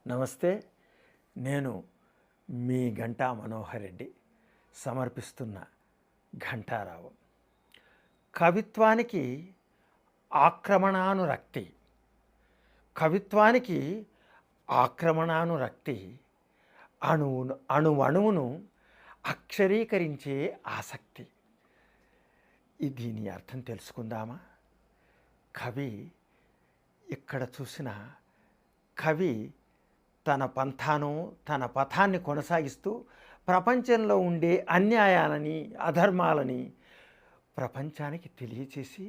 నమస్తే. నేను మీ గంటా మనోహర్ రెడ్డి సమర్పిస్తున్న ఘంటారావం. కవిత్వానికి ఆక్రమణానురక్తి, కవిత్వానికి ఆక్రమణానురక్తి, అణువణువును అక్షరీకరించే ఆసక్తి. దీని అర్థం తెలుసుకుందామా? కవి ఇక్కడ చూసిన కవి తన పంథాను, తన పథాన్ని కొనసాగిస్తూ ప్రపంచంలో ఉండే అన్యాయాలని, అధర్మాలని ప్రపంచానికి తెలియచేసి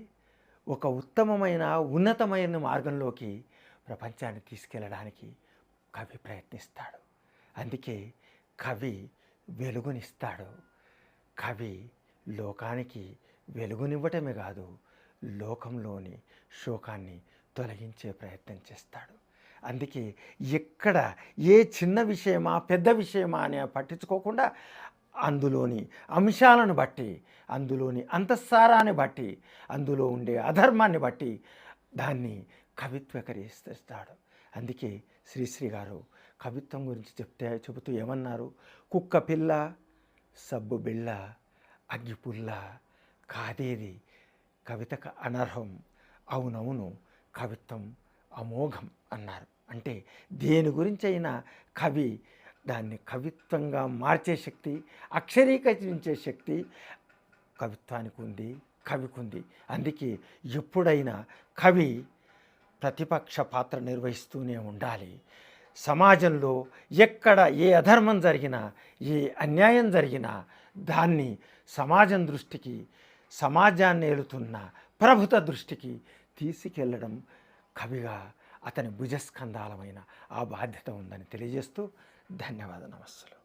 ఒక ఉత్తమమైన, ఉన్నతమైన మార్గంలోకి ప్రపంచాన్ని తీసుకెళ్ళడానికి కవి ప్రయత్నిస్తాడు. అందుకే కవి వెలుగునిస్తాడు. కవి లోకానికి వెలుగునివ్వటమే కాదు, లోకంలోని శోకాన్ని తొలగించే ప్రయత్నం చేస్తాడు. అందుకే ఎక్కడ ఏ చిన్న విషయమా పెద్ద విషయమా అని పట్టించుకోకుండా అందులోని అంశాలను బట్టి, అందులోని అంతఃసారాన్ని బట్టి, అందులో ఉండే అధర్మాన్ని బట్టి దాన్ని కవిత్వీకరిస్తాడు. అందుకే శ్రీశ్రీ గారు కవిత్వం గురించి చెబుతూ ఏమన్నారు? కుక్క పిల్ల, సబ్బు బిళ్ళ, అగ్గిపుల్ల కాదేది కవితకు అనర్హం, అవునవును కవిత్వం అమోఘం అన్నారు. అంటే దేని గురించి అయినా కవి దాన్ని కవిత్వంగా మార్చే శక్తి, అక్షరీకరించే శక్తి కవిత్వానికి ఉంది, కవికి ఉంది. అందుకే ఎప్పుడైనా కవి ప్రతిపక్ష పాత్ర నిర్వహిస్తూనే ఉండాలి. సమాజంలో ఎక్కడ ఏ అధర్మం జరిగినా, ఏ అన్యాయం జరిగినా దాన్ని సమాజం దృష్టికి, సమాజాన్ని ఏలుతున్న ప్రభుత్వ దృష్టికి తీసుకెళ్ళడం కవిగా అతని భుజస్కంధాలమైన ఆ బాధ్యత ఉందని తెలియజేస్తూ ధన్యవాదాలు, నమస్సులు.